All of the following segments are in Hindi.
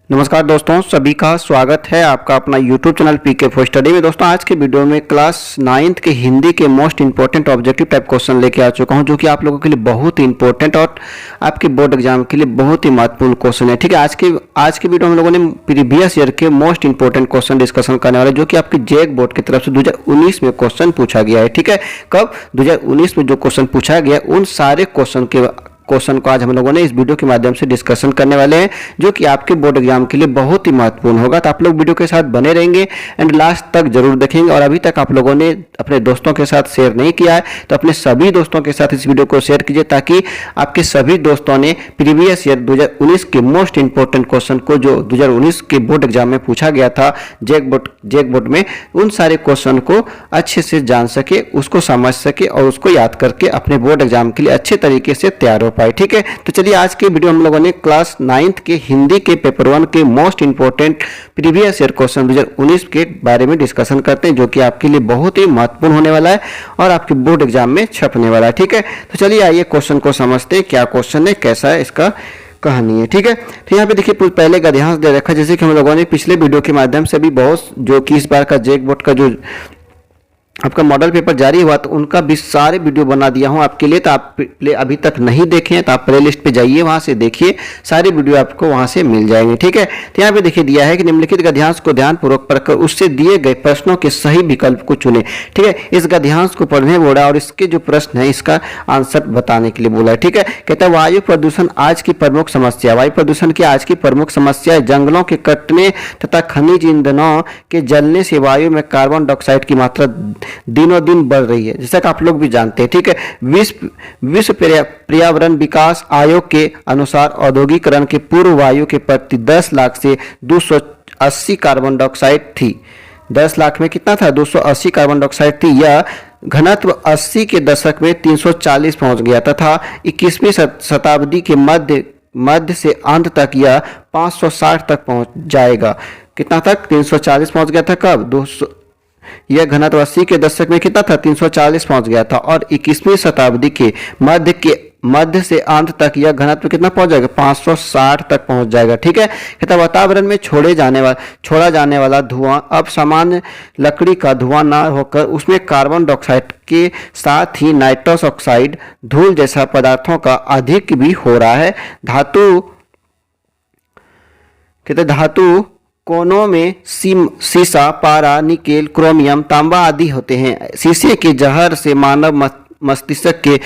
नमस्कार दोस्तों, सभी का स्वागत है आपका अपना YouTube channel PK for study में। दोस्तों आज के वीडियो में क्लास 9th के हिंदी के most important objective type question लेके आ चुका हूं, जो कि आप लोगों के लिए बहुत ही इंपॉर्टेंट और आपके बोर्ड एग्जाम के लिए बहुत ही महत्वपूर्ण क्वेश्चन है। ठीक है, आज के वीडियो में हम लोगों ने प्रीवियस ईयर के मोस्ट इंपॉर्टेंट क्वेश्चन डिस्कशन करने वाले, जो कि आपके जेक बोर्ड की तरफ से 2019 में क्वेश्चन पूछा गया है। ठीक है, कब 2019 में जो क्वेश्चन पूछा गया उन सारे क्वेश्चन को आज हम लोगों ने इस वीडियो के माध्यम से डिस्कशन करने वाले हैं, जो कि आपके बोर्ड एग्जाम के लिए बहुत ही महत्वपूर्ण होगा। तो आप लोग वीडियो के साथ बने रहेंगे एंड लास्ट तक जरूर देखेंगे। और अभी तक आप लोगों ने अपने दोस्तों के साथ शेयर नहीं किया है तो अपने सभी दोस्तों के साथ इस वीडियो को शेयर कीजिए, ताकि आपके सभी दोस्तों ने प्रीवियस ईयर 2019 के मोस्ट इंपॉर्टेंट क्वेश्चन को, जो 2019 के बोर्ड एग्जाम में पूछा गया था जेक बोर्ड में, उन सारे क्वेश्चन को अच्छे से जान सके, उसको समझ सके और उसको याद करके अपने बोर्ड एग्जाम के लिए अच्छे तरीके से तैयार हो पाए। ठीक है, तो चलिए आज के वीडियो हम लोगों ने क्लास 9th के हिंदी के पेपर 1 के most important previous year question 2019 के बारे में डिस्कशन करते हैं, जो कि आपके लिए बहुत ही महत्वपूर्ण होने वाला है और आपके बोर्ड एग्जाम में छपने वाला है। ठीक है, तो चलिए आइए क्वेश्चन को समझते हैं, क्या क्वेश्चन है, कैसा है, इसका कहानी है। ठीक है, तो यहाँ पे देखिए पहले का ध्यान दे रखा, जैसे कि हम लोगों ने पिछले वीडियो के माध्यम से भी बहुत, जो कि इस बार का जेक बोर्ड का जो आपका मॉडल पेपर जारी हुआ तो उनका भी सारे वीडियो बना दिया हूं आपके लिए। तो आप अभी तक नहीं देखे हैं तो आप प्ले लिस्ट पे जाइए, वहां से देखिए, सारे वीडियो आपको वहां से मिल जाएंगे। ठीक है, तो यहाँ पे देखिए दिया है कि निम्नलिखित गद्यांश को ध्यानपूर्वक पढ़कर उससे दिए गए प्रश्नों के सही विकल्प को चुने। ठीक है, इस गद्यांश को पढ़ने बोला और इसके जो प्रश्न है इसका आंसर बताने के लिए बोला है। ठीक है, कहता है वायु प्रदूषण आज की प्रमुख समस्या। वायु प्रदूषण की आज की प्रमुख समस्या है जंगलों के कटने तथा खनिज ईंधनों के जलने से वायु में कार्बन डाइऑक्साइड की मात्रा दिनों दिन बढ़ रही है, जैसा कि आप लोग भी जानते हैं। ठीक है, विश्व पर्यावरण विकास आयोग के अनुसार औद्योगिकरण के पूर्व वायु के प्रति 10 लाख से 280 कार्बन डाइऑक्साइड थी। 10 लाख में कितना था? 280 कार्बन डाइऑक्साइड थी। यह घनत्व 80 के दशक में 340 पहुंच गया तथा 21वीं शताब्दी के मध्य से अंत तक यह 560 तक पहुंच जाएगा। कितना तक? 340 पहुंच गया था। कब? यह घनत्व 80 के दशक में कितना था? 340 पहुंच गया था और 21वीं शताब्दी के मध्य से अंत तक यह घनत्व कितना पहुंच जाएगा? 560 तक पहुंच जाएगा। ठीक है, कहता वातावरण में छोड़ा जाने वाला धुआं अब सामान्य लकड़ी का धुआं न होकर उसमें कार्बन डाइऑक्साइड के साथ ही नाइट्रस ऑक्साइड, धूल जैसा पदार्थों का अधिक भी हो रहा है। धातु कोनों में सीसा, पारा, निकेल, क्रोमियम, तांबा आदि होते हैं। शीशे के जहर से मानव मस्तिष्क के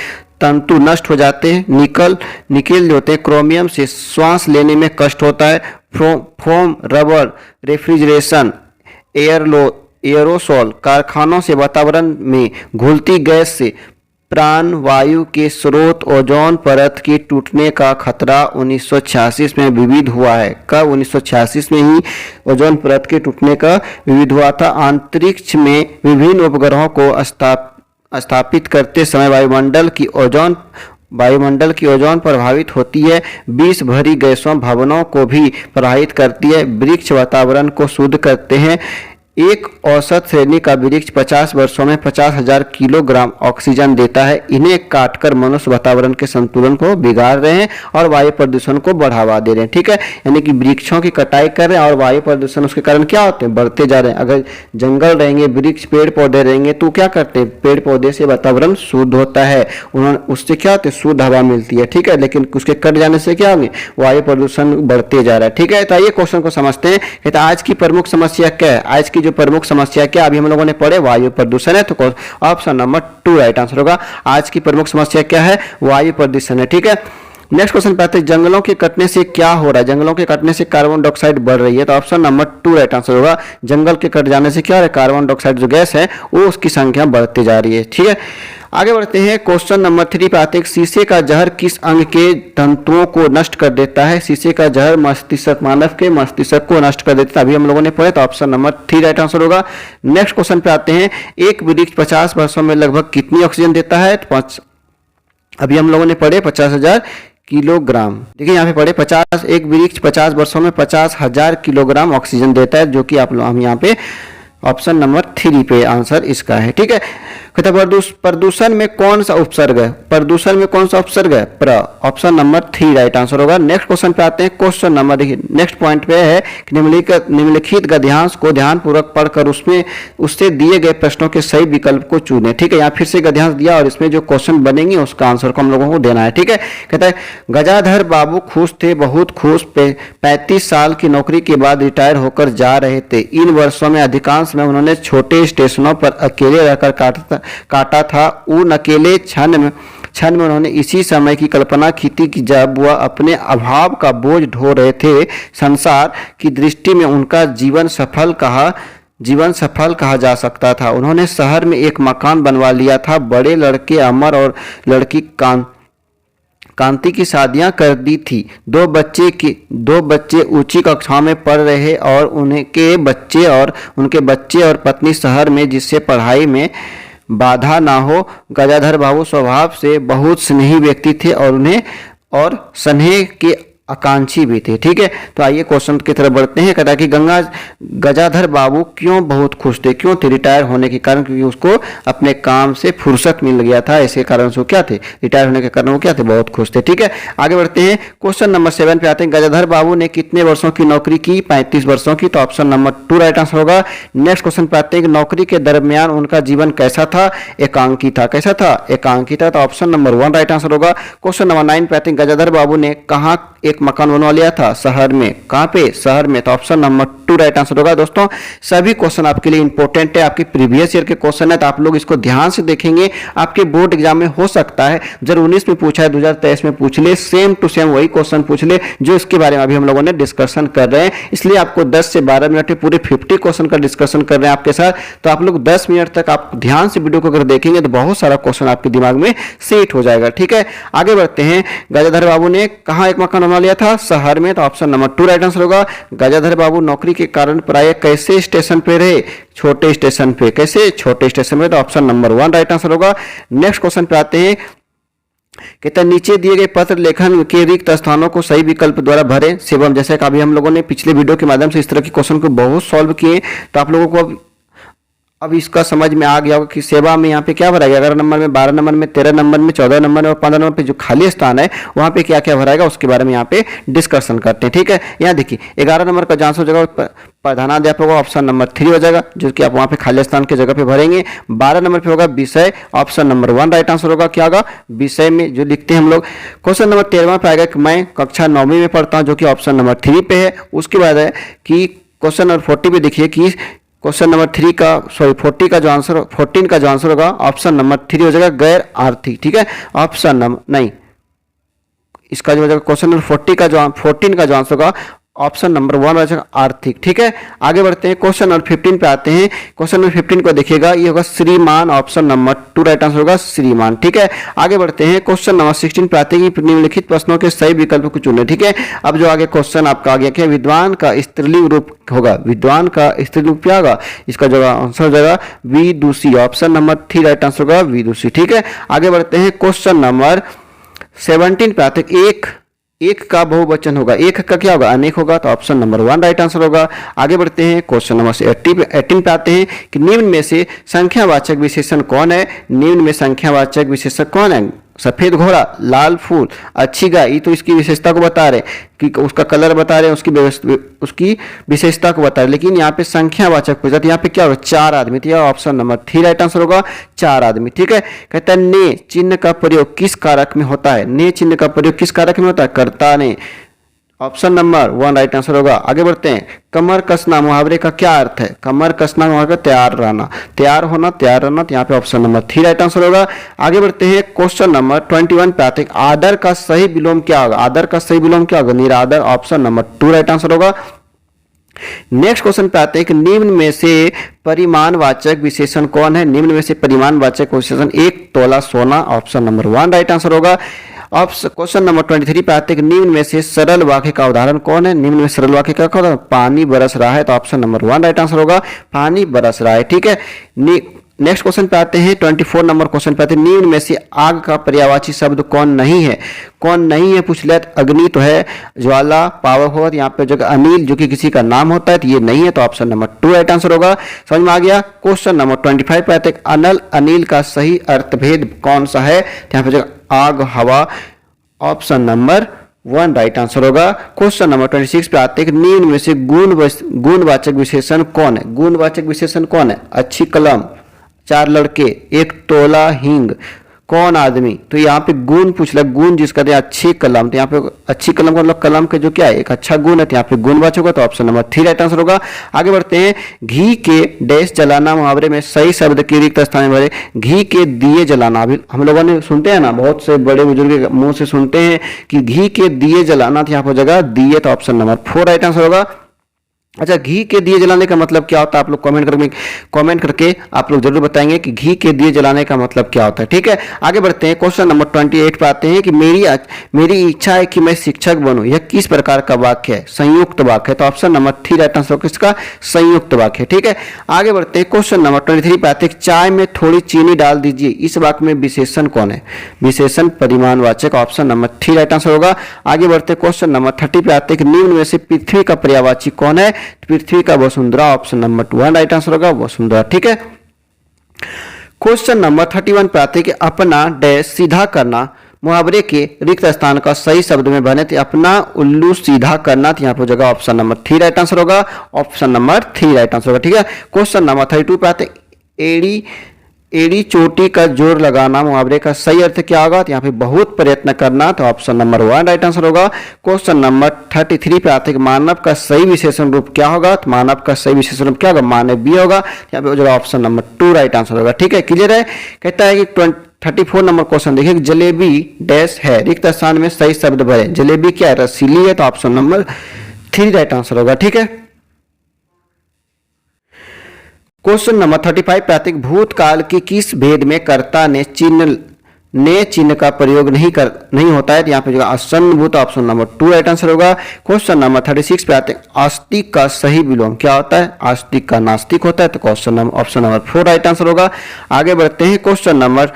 तंतु नष्ट हो जाते हैं। निकेल जो होते हैं, क्रोमियम से श्वास लेने में कष्ट होता है। फोम, रबर, रेफ्रिजरेशन, एयरोसोल, कारखानों से वातावरण में घुलती गैस से प्राण वायु के स्रोत ओजोन परत के टूटने का खतरा 1986 में विविध हुआ है। कब? 1986 में ही ओजोन परत के टूटने का विविध हुआ था। अंतरिक्ष में विभिन्न उपग्रहों को स्थापित करते समय वायुमंडल की ओजोन प्रभावित होती है। विष भरी गैसों भवनों को भी प्रभावित करती है। वृक्ष वातावरण को शुद्ध करते हैं। एक औसत श्रेणी का वृक्ष 50 वर्षों में 50,000 किलोग्राम ऑक्सीजन देता है। इन्हें काटकर मनुष्य वातावरण के संतुलन को बिगाड़ रहे हैं और वायु प्रदूषण को बढ़ावा दे रहे हैं। ठीक है, यानी कि वृक्षों की कटाई कर रहे हैं और वायु प्रदूषण उसके कारण क्या होते हैं? बढ़ते जा रहे हैं। अगर जंगल रहेंगे, वृक्ष, पेड़ पौधे रहेंगे तो क्या करते हैं? पेड़ पौधे से वातावरण शुद्ध होता है, उससे क्या होता है? शुद्ध हवा मिलती है। ठीक है, लेकिन उसके कट जाने से क्या होंगे? वायु प्रदूषण बढ़ते जा रहा है। ठीक है, तो आइए क्वेश्चन को समझते हैं। आज की प्रमुख समस्या क्या है? आज की प्रमुख समस्या क्या अभी हम लोगों ने पढ़े? वायु प्रदूषण है, तो ऑप्शन नंबर 2 राइट आंसर होगा। आज की प्रमुख समस्या क्या है? वायु प्रदूषण है। ठीक है, नेक्स्ट क्वेश्चन पे आते हैं, जंगलों के कटने से क्या हो रहा है? जंगलों के कटने से कार्बन डाइऑक्साइड बढ़ रही है, तो ऑप्शन नंबर 2 राइट आंसर होगा। जंगल के कट जाने से क्या हो रहा है? कार्बन डाइऑक्साइड जो गैस है वो उसकी संख्या बढ़ती जा रही है। ठीक है, आगे बढ़ते हैं। क्वेश्चन नंबर 3 पे आते हैं, शीशे का जहर किस अंग के तंतुओं को नष्ट कर देता है? शीशे का जहर मानव के मस्तिष्क को नष्ट कर देता है। अभी हम लोगों ने पढ़े, तो ऑप्शन नंबर 3 राइट आंसर होगा। नेक्स्ट क्वेश्चन पे आते हैं, एक वृक्ष 50 वर्षों में लगभग कितनी ऑक्सीजन देता है? अभी हम लोगों ने पढ़े 50,000 किलोग्राम। देखिए यहाँ पे पढ़े 50, एक वृक्ष 50 वर्षों में 50,000 किलोग्राम ऑक्सीजन देता है, जो कि हम यहाँ पे ऑप्शन नंबर 3 पे आंसर इसका है। ठीक है, कहते हैं प्रदूषण में कौन सा उपसर्ग है, प्रदूषण में कौन सा उपसर्ग है, प्र। ऑप्शन नंबर 3 राइट आंसर होगा। नेक्स्ट क्वेश्चन पे आते हैं। क्वेश्चन नंबर देखिए नेक्स्ट पॉइंट पे है कि निम्नलिखित गद्यांश को ध्यानपूर्वक पढ़कर उसमें उससे दिए गए प्रश्नों के सही विकल्प को चुने। ठीक है, यहाँ फिर से गद्यांश दिया और इसमें जो क्वेश्चन बनेंगे उसका आंसर को हम लोगों को देना है। ठीक है, कहता है गजाधर बाबू खुश थे, बहुत खुश, 35 साल की नौकरी के बाद रिटायर होकर जा रहे थे। इन वर्षों में अधिकांश में उन्होंने छोटे स्टेशनों पर अकेले रहकर काटा था। उन अकेले क्षण में उन्होंने इसी समय की कल्पना की थी कि जब वह अपने अभाव का बोझ ढो रहे थे। संसार की दृष्टि में उनका जीवन सफल कहा जा सकता था। उन्होंने शहर में एक मकान बनवा लिया था। बड़े लड़के अमर और लड़की कांति की शादियां कर दी थी। दो बच्चे ऊंची कक्षाओं में पढ़ रहे और उनके बच्चे और पत्नी शहर में, जिससे पढ़ाई में बाधा ना हो। गजाधर बाबू स्वभाव से बहुत स्नेही व्यक्ति थे और स्नेह के आकांक्षी भी थे। ठीक है, तो आइए क्वेश्चन की तरफ बढ़ते हैं। कहता है कि गजाधर बाबू क्यों बहुत खुश थे, क्यों थे रिटायर होने के कारण, क्योंकि उसको अपने काम से फुर्सत मिल गया था। इसके कारण से क्या थे, रिटायर होने के कारण वो क्या थे, बहुत खुश थे। ठीक है, आगे बढ़ते हैं। क्वेश्चन नंबर 7 पे आते हैं। गजाधर बाबू ने कितने वर्षों की नौकरी की, 35 वर्षों की, तो ऑप्शन नंबर 2 राइट आंसर होगा। नेक्स्ट क्वेश्चन पे आते हैं कि नौकरी के दरमियान उनका जीवन कैसा था, एकांकी था। कैसा था, एकांकी था, तो ऑप्शन नंबर 1 राइट आंसर होगा। क्वेश्चन नंबर 9 पे आते हैं। गजाधर बाबू ने कहाँ एक मकान बनवा लिया था, शहर में। कहां पे, शहर में, तो ऑप्शन नंबर 2 राइट आंसर होगा। दोस्तों सभी क्वेश्चन आपके लिए इंपॉर्टेंट है, आपके प्रीवियस ईयर के क्वेश्चन है, तो आप लोग इसको ध्यान से देखेंगे। आपके बोर्ड एग्जाम में हो सकता है 2019 में पूछा है, 2023 में पूछ ले, सेम टू सेम वही क्वेश्चन पूछ ले जो इसके बारे में अभी हम लोगों ने डिस्कशन कर रहे हैं। इसलिए आपको 10 से 12 मिनट में पूरे 50 क्वेश्चन का डिस्कशन कर रहे हैं आपके साथ। तो आप लोग 10 मिनट तक आप ध्यान से वीडियो को अगर देखेंगे तो बहुत सारा क्वेश्चन आपके दिमाग में सेट हो जाएगा। ठीक है, आगे बढ़ते हैं। गजाधर बाबू ने कहा एक मकान बनवा लिया था, शहर में, तो ऑप्शन नंबर 2 राइट आंसर होगा। गजाधर बाबू नौकरी के कारण प्राय कैसे स्टेशन पे रहे, छोटे स्टेशन पे। कैसे, छोटे स्टेशन पे, तो ऑप्शन नंबर 1 राइट आंसर होगा। नेक्स्ट क्वेश्चन पे आते हैं। कहते हैं नीचे दिए गए पत्र लेखन के रिक्त स्थानों को सही विकल्प द्वारा भरें। सेवम, जैसे कि अभी हम लोगों ने पिछले वीडियो के माध्यम से इस तरह के क्वेश्चन को बहुत सॉल्व किए, तो आप लोगों को अब इसका समझ में आ गया होगा कि सेवा में यहाँ पे क्या भराएगा। 11 नंबर में, 12 नंबर में, 13 नंबर में, 14 नंबर में और 15 नंबर पे जो खाली स्थान है वहाँ पे क्या क्या भराएगा उसके बारे में यहाँ पे डिस्कशन करते हैं। ठीक है, यहाँ देखिए 11 नंबर का जहाँ से हो जाएगा प्रधानाध्यापक होगा, ऑप्शन नंबर 3 हो जाएगा, जो कि आप वहाँ पे खाली स्थान की जगह पे भरेंगे। 12 नंबर पे होगा विषय, ऑप्शन नंबर 1 राइट आंसर होगा। क्या होगा, विषय में जो लिखते हैं हम लोग। क्वेश्चन नंबर 13 पे आएगा कि मैं कक्षा 9वीं में पढ़ता हूँ, जो कि ऑप्शन नंबर 3 पे है। उसके बाद है कि क्वेश्चन नंबर 40 पे देखिए कि क्वेश्चन नंबर 40 का जो आंसर 14 का जो आंसर होगा ऑप्शन नंबर 3 हो जाएगा, गैर आर्थिक। ठीक है, ऑप्शन नंबर नहीं, इसका जो हो जाएगा क्वेश्चन नंबर 14 का जो आंसर होगा ऑप्शन नंबर 1 हो जाएगा, आर्थिक। ठीक है, आगे बढ़ते हैं। क्वेश्चन नंबर 15 पे आते हैं। क्वेश्चन नंबर 15 को देखिएगा, ये होगा श्रीमान, ऑप्शन नंबर 2 राइट आंसर होगा, श्रीमान। ठीक है, आगे बढ़ते हैं। क्वेश्चन नंबर 16 पे आते हैं कि निम्नलिखित प्रश्नों के सही विकल्प को चुनें। ठीक है, अब जो आगे क्वेश्चन आपका आ गया क्या, विद्वान का स्त्रीलिंग रूप होगा, विद्वान का स्त्रीलिंग रूप क्या होगा, इसका जो आंसर हो जाएगा विदुषी, ऑप्शन नंबर 3 राइट आंसर होगा, विदुषी। ठीक है, आगे बढ़ते हैं। क्वेश्चन नंबर 17 पे आते हैं। एक का बहुवचन होगा, एक का क्या होगा, अनेक होगा, तो ऑप्शन नंबर 1 राइट आंसर होगा। आगे बढ़ते हैं। क्वेश्चन नंबर 18 पे आते हैं कि निम्न में से संख्यावाचक विशेषण कौन है। निम्न में संख्यावाचक विशेषण कौन है, सफेद घोड़ा, लाल फूल, अच्छी गाय। ये तो इसकी विशेषता को बता रहे कि उसका कलर बता रहे हैं, उसकी विशेषता को बता रहे, लेकिन यहाँ पे संख्यावाचक पूछा, तो यहाँ पे क्या होगा, 4 आदमी। तो ऑप्शन नंबर 3 राइट आंसर होगा, 4 आदमी। ठीक है, कहता है ने चिन्ह का प्रयोग किस कारक में होता है। ने चिन्ह का प्रयोग किस कारक में होता है, कर्ता ने, ऑप्शन नंबर 1 राइट आंसर होगा। आगे बढ़ते हैं। कमर कसना मुहावरे का क्या अर्थ है, कमर कसना मुहावरे का तैयार रहना, तैयार होना, तैयार रहना, तो यहाँ पे ऑप्शन नंबर 3 राइट आंसर होगा। आगे बढ़ते हैं। क्वेश्चन नंबर 21 पे आते हैं। आदर का सही विलोम क्या होगा, आदर का सही विलोम क्या होगा, निरादर, ऑप्शन नंबर 2 राइट आंसर होगा। नेक्स्ट क्वेश्चन पे आते हैं कि निम्न में से परिमाणवाचक विशेषण कौन है। निम्न में से परिमाणवाचक विशेषण 1 तोला सोना, ऑप्शन नंबर 1 राइट आंसर होगा। क्वेश्चन नंबर 23 पे आते हैं कि निम्न में से सरल वाक्य का उदाहरण कौन है। निम्न में सरल वाक्य का उदाहरण पानी बरस रहा है, तो ऑप्शन नंबर 1 राइट आंसर होगा, पानी बरस रहा है। ठीक है, नेक्स्ट क्वेश्चन पे आते हैं, 24 नंबर क्वेश्चन पे आते हैं, निम्न में से आग का पर्यायवाची शब्द कौन नहीं है? कौन नहीं है पूछ लिया, अग्नि तो है, ज्वाला, पावर होगा, यहाँ पे जगह अनिल जो कि किसी का नाम होता है तो ये नहीं है, तो ऑप्शन नंबर 2 राइट आंसर होगा। समझ में आ गया। क्वेश्चन नंबर 25 पे आते हैं, अनल अनिल का सही अर्थभेद कौन सा है? यहाँ पे जगह आग, हवा, ऑप्शन नंबर 1 राइट आंसर होगा। क्वेश्चन नंबर 26 पे आते हैं, निम्न में से गुणवाचक विशेषण कौन है? गुणवाचक विशेषण कौन है? अच्छी कलम, 4 लड़के, 1 तोला हींग, कौन आदमी? तो यहाँ पे गुण पूछ लिया, गुण जिसका दे अच्छी कलम, तो यहाँ पे अच्छी कलम का मतलब कलम के जो क्या है एक अच्छा गुण है, तो यहाँ पे गुणवाचक होगा, तो ऑप्शन नंबर 3 राइट आंसर होगा। आगे बढ़ते हैं, घी के डैश जलाना मुहावरे में सही शब्द के रिक्त स्थान में भरे। घी के दिए जलाना, अभी हम लोगों ने सुनते हैं ना, बहुत से बड़े बुजुर्ग मुंह से सुनते हैं कि घी के दिए जलाना, तो यहाँ पर जगह दिए, तो ऑप्शन नंबर 4 राइट आंसर होगा। अच्छा, घी के दिए जलाने का मतलब क्या होता है? आप लोग कमेंट करके आप लोग जरूर बताएंगे कि घी के दिए जलाने का मतलब क्या होता है। ठीक है, आगे बढ़ते हैं, क्वेश्चन नंबर 28 पे आते हैं कि मेरी इच्छा है कि मैं शिक्षक बनूं, यह किस प्रकार का वाक्य है? संयुक्त वाक्य है, तो ऑप्शन नंबर 3 राइट आंसर होगा, किसका? संयुक्त वाक्य। ठीक है, आगे बढ़ते हैं, क्वेश्चन नंबर 23 पे आते हैं, चाय में थोड़ी चीनी डाल दीजिए, इस वाक्य में विशेषण कौन है? विशेषण परिमाणवाचक, ऑप्शन नंबर 3 राइट आंसर होगा। आगे बढ़ते हैं, क्वेश्चन नंबर 30 पे आते हैं कि निम्न में से पृथ्वी का पर्यायवाची कौन है? पृथ्वी का Vasundhara, option number 1 right answer होगा, वसुंधरा। ठीक है, क्वेश्चन नंबर 31 पे आते हैं कि अपना डैश सीधा करना मुहावरे के रिक्त स्थान का सही शब्द में बने, थे अपना उल्लू सीधा करना, तो यहाँ पर जगह ऑप्शन नंबर 3 राइट आंसर होगा, ऑप्शन नंबर 3 राइट आंसर होगा। ठीक है, क्वेश्चन नंबर 32 पे आते हैं, एड़ी चोटी का जोर लगाना मुहावरे का सही अर्थ क्या होगा? तो यहाँ पे बहुत प्रयत्न करना, तो ऑप्शन नंबर 1 राइट आंसर होगा। क्वेश्चन नंबर 33 पे आते हैं, मानव का सही विशेषण रूप क्या होगा? तो मानव का सही विशेषण रूप क्या होगा? मानवीय होगा, यहाँ पे हो जाएगा ऑप्शन नंबर 2 राइट आंसर होगा। ठीक है, क्लियर है। कहता है कि 34 नंबर क्वेश्चन देखिए, जलेबी डैश है, रिक्त स्थान में सही शब्द भरे। जलेबी क्या है? रसीली है, तो ऑप्शन नंबर 3 राइट आंसर होगा। ठीक है, क्वेश्चन नंबर 35 पे आते हैं, भूतकाल के किस भेद में कर्ता ने चिन्ह का प्रयोग नहीं होता है? यहाँ पे जो आसन्न भूत, ऑप्शन नंबर 2 राइट आंसर होगा। क्वेश्चन नंबर 36 पे आते हैं, आस्तिक का सही विलोम क्या होता है? आस्तिक का नास्तिक होता है, तो question option number 4 right answer होगा। आगे बढ़ते हैं, क्वेश्चन नंबर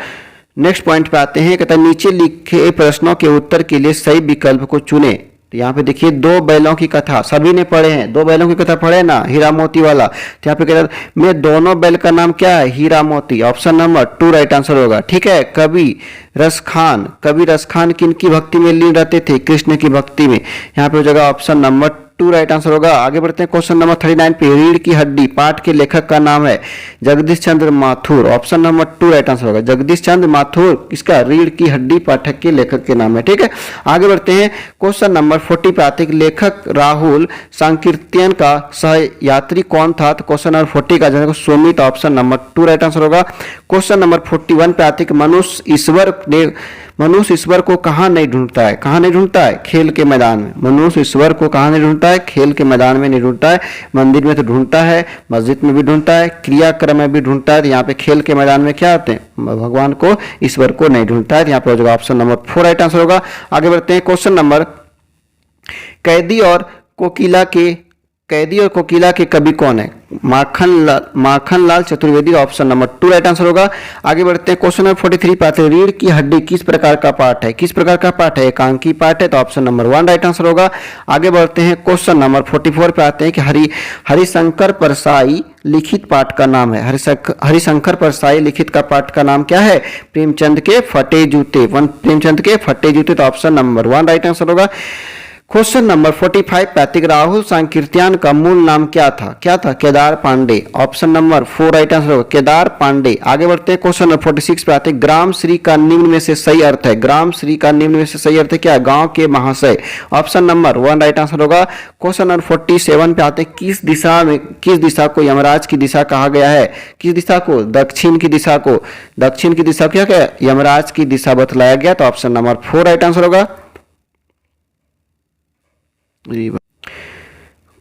नेक्स्ट पॉइंट पे आते हैं, कहता है नीचे लिखे प्रश्नों के उत्तर के लिए सही विकल्प को चुने। तो यहाँ पे देखिए, 2 बैलों की कथा सभी ने पढ़े हैं, 2 बैलों की कथा पढ़े ना, हीरा मोती वाला। तो यहाँ पे कहता है मैं दोनों बैल का नाम क्या है? हीरा मोती, ऑप्शन नंबर 2 राइट आंसर होगा। ठीक है, कवि रसखान किनकी भक्ति में लीन रहते थे? कृष्ण की भक्ति में, यहाँ पे हो जाएगा ऑप्शन नंबर 2 राइट आंसर होगा। आगे बढ़ते हैं, क्वेश्चन नंबर 39 पे, रीढ़ की हड्डी पाठ के लेखक का नाम है? Jagdish Chandra Mathur, option number 2 right answer होगा। जगदीश चंद्र माथुर किसका? रीढ़ की हड्डी पाठक के लेखक के नाम है। ठीक है, आगे बढ़ते हैं, क्वेश्चन नंबर 40 पे आते हैं, लेखक राहुल सांकीर्तियन का सह यात्री कौन था? तो क्वेश्चन नंबर 40 का जगह Sumit, option number 2 right answer होगा। क्वेश्चन नंबर 41 पे आते हैं, मनुष्य ईश्वर को कहाँ नहीं ढूंढता है? कहाँ नहीं ढूंढता है? खेल के मैदान में। मनुष्य ईश्वर को कहाँ नहीं ढूंढता है? खेल के मैदान में नहीं ढूंढता है। मंदिर में तो ढूंढता है, मस्जिद में भी ढूंढता है, क्रियाक्रम में भी ढूंढता है, तो यहाँ पे खेल के मैदान में क्या होते हैं? भगवान को, ईश्वर को नहीं ढूंढता है, यहाँ पे हो जाएगा ऑप्शन नंबर 4 राइट आंसर होगा। आगे बढ़ते हैं, क्वेश्चन नंबर, कैदी और कोकिला के कवि कौन है? Makhanlal Chaturvedi, option number 2 right answer होगा। आगे बढ़ते हैं, क्वेश्चन नंबर 43 पे आते हैं, रीढ़ की हड्डी किस प्रकार का पाठ है? किस प्रकार का पाठ है? एकांकी पाठ है, तो ऑप्शन नंबर 1 राइट आंसर होगा। आगे बढ़ते हैं, क्वेश्चन नंबर 44 पे आते हैं कि हरिशंकर परसाई लिखित पाठ का नाम है? हरिशंकर परसाई लिखित का पाठ का नाम क्या है? प्रेमचंद के फटे जूते, तो ऑप्शन नंबर 1 राइट आंसर होगा। क्वेश्चन नंबर 45 पैतिक, राहुल सांकीर्तियन का मूल नाम क्या था? Kedar Pandey, option number 4 right answer होगा, केदार पांडे। आगे बढ़ते हैं, क्वेश्चन नंबर 46 पे आते हैं, ग्राम श्री का निम्न में से सही अर्थ है? ग्राम श्री का निम्न में से सही अर्थ है क्या? गांव के महाशय, ऑप्शन नंबर 1 राइट आंसर होगा। क्वेश्चन नंबर 47 पे आते हैं, किस दिशा को यमराज की दिशा कहा गया है? किस दिशा को? दक्षिण की दिशा को क्या क्या यमराज की दिशा बतलाया गया, तो ऑप्शन नंबर 4 राइट आंसर होगा।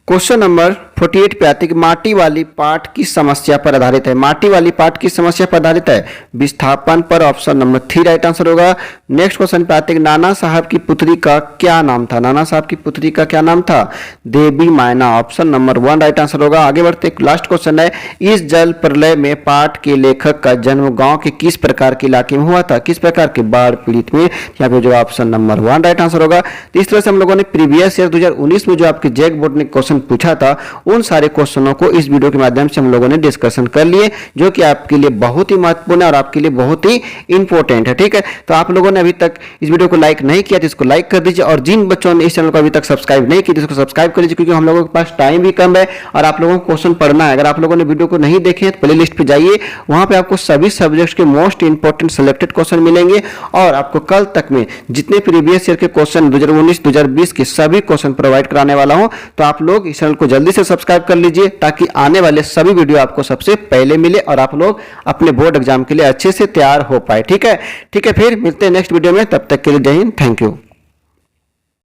क्वेश्चन नंबर 48 पे आते हैं कि माटी वाली पाट किस समस्या पर आधारित है। माटी वाली पाट किस समस्या पर आधारित है? विस्थापन पर। ऑप्शन नंबर 3 राइट आंसर होगा। नेक्स्ट क्वेश्चन पे आते हैं कि नाना साहब की पुत्री का क्या नाम था? नाना साहब की पुत्री का क्या नाम था? देवी मायना। ऑप्शन नंबर 1 राइट आंसर होगा। आगे बढ़ते हैं, लास्ट क्वेश्चन है, इस जल प्रलय में पाठ के लेखक का जन्म गांव के किस प्रकार के इलाके में हुआ था? किस प्रकार के? बाढ़ पीड़ित में। यहाँ पे जो ऑप्शन नंबर 1 राइट आंसर होगा। तो इस तरह से हम लोगों ने प्रीवियस ईयर 2019 में जो आपके जैक बोर्ड ने क्वेश्चन पूछा था उन सारे क्वेश्चनों को इस वीडियो के माध्यम से हम लोगों ने डिस्कशन कर लिए, जो कि आपके लिए बहुत ही महत्वपूर्ण है और आपके लिए बहुत ही इंपॉर्टेंट है। ठीक है, तो आप लोगों ने अभी तक इस वीडियो को लाइक नहीं किया तो इसको लाइक कर दीजिए, और जिन बच्चों ने इस चैनल को अभी तक सब्सक्राइब नहीं किया तो इसको सब्सक्राइब कर लीजिए, क्योंकि हम लोगों के पास टाइम भी कम है और आप लोगों को क्वेश्चन पढ़ना है। अगर आप लोगों ने वीडियो को नहीं देखे तो प्ले लिस्ट पे जाइए, वहां पे आपको सभी सब्जेक्ट्स के मोस्ट इंपोर्टेंट सिलेक्टेड क्वेश्चन मिलेंगे, और आपको कल तक में जितने प्रीवियस ईयर के क्वेश्चन 2019 2020 के सभी क्वेश्चन प्रोवाइड कराने वाला हूं। तो आप लोग इस चैनल को जल्दी से सब्सक्राइब कर लीजिए, ताकि आने वाले सभी वीडियो आपको सबसे पहले मिले और आप लोग अपने बोर्ड एग्जाम के लिए अच्छे से तैयार हो पाए। ठीक है, फिर मिलते हैं नेक्स्ट वीडियो में, तब तक के लिए जय हिंद, थैंक यू।